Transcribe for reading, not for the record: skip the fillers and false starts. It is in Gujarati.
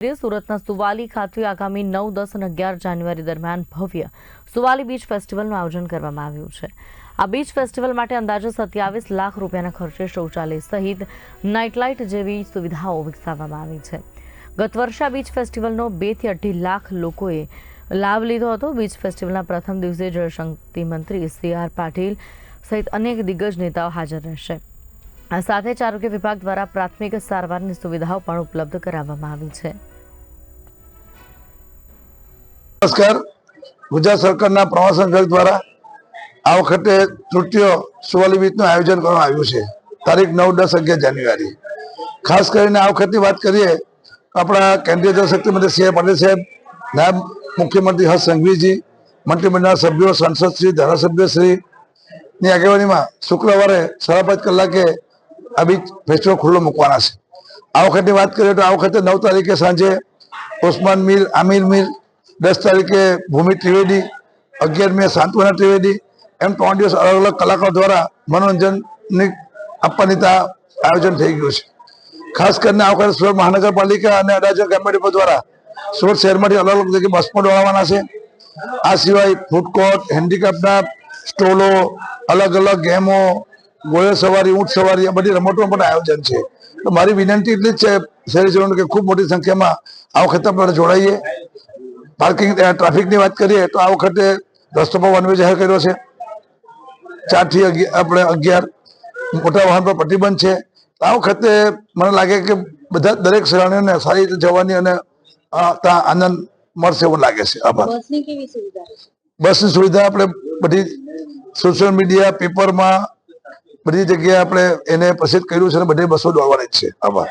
સુરતના સુવાલી ખાતે આગામી 9, 10 અને 11 જાન્યુઆરી દરમિયાન ભવ્ય સુવાલી બીચ ફેસ્ટિવલનું આયોજન કરવામાં આવ્યું છે। આ બીચ ફેસ્ટિવલ માટે અંદાજે 27 લાખ રૂપિયાના ખર્ચે શૌચાલય સહિત નાઇટ લાઇટ જેવી સુવિધાઓ વિકસાવવામાં આવી છે। ગત વર્ષે આ બીચ ફેસ્ટિવલનો 2 થી 2.5 લાખ લોકોએ લાભ લીધો હતો। બીચ ફેસ્ટિવલના પ્રથમ દિવસે જળશક્તિ મંત્રી CR પાટીલ સહિત અનેક દિગ્ગજ નેતાઓ હાજર રહેશે। આ સાથે જ આરોગ્ય વિભાગ દ્વારા પ્રાથમિક સારવારની સુવિધાઓ પણ ઉપલબ્ધ કરાવવામાં આવી છે। નમસ્કાર, ગુજરાત સરકારના પ્રવાસન વિભાગ દ્વારા આ વખતે તૃતીય સુવાલી બીચનું આયોજન કરવામાં આવ્યું છે। તારીખ 9, 10, 11 જાન્યુઆરી। ખાસ કરીને આ વખતની વાત કરીએ તો આપણા કેન્દ્રીય જળશક્તિ મંત્રી CR પાટીલ સાહેબ, નાયબ મુખ્યમંત્રી હર્ષ સંઘવીજી, મંત્રીમંડળના સભ્યો, સાંસદશ્રી, ધારાસભ્યશ્રીની આગેવાનીમાં શુક્રવારે 5:30 કલાકે આ બીચ ફેસ્ટિવલ ખુલ્લો મૂકવાના છે। આ વખતની વાત કરીએ તો આ વખતે 9 તારીખે સાંજે ઓસ્માન મીર, આમિર મીર, 10 તારીખે ભૂમિ ત્રિવેદી, 11 મે સાંત્વના ત્રિવેદી, એમ 3 દિવસ અલગ અલગ કલાકારો દ્વારા મનોરંજનની આપવાની આયોજન થઈ ગયું છે। ખાસ કરીને આ વખતે સુરત મહાનગરપાલિકા અને અડાજણ ગ્રામ્ય ડેપો દ્વારા સુરત શહેરમાંથી અલગ અલગ જગ્યાએ બસ પણ દોડાવવાના છે। આ સિવાય ફૂડ કોર્ટ, હેન્ડીક્રાફ્ટના સ્ટોલો, અલગ અલગ ગેમો, ઘોડે સવારી, ઊંટ સવારી, આ બધી રમતોનું પણ આયોજન છે। તો મારી વિનંતી એટલી જ છે શહેરીજનોને કે ખૂબ મોટી સંખ્યામાં આ વખતે આપણે જોડાઈએ। પાર્કિંગ, ટ્રાફિકની વાત કરીએ તો આ વખતે રસ્તો પર વન વે જાહેર કર્યો છે। 4 થી 11 મોટા વાહન પર પ્રતિબંધ છે। આ વખતે મને લાગે કે દરેક સહેલાણીઓને સારી રીતે જવાની અને ત્યાં આનંદ મળશે એવું લાગે છે। આભાર। બસની કેવી સુવિધા છે? બસની સુવિધા આપણે બધી સોશિયલ મીડિયા, પેપરમાં બધી જગ્યાએ આપણે એને પ્રસિદ્ધ કર્યું છે અને બધી બસો દોડવાની જ છે। આભાર।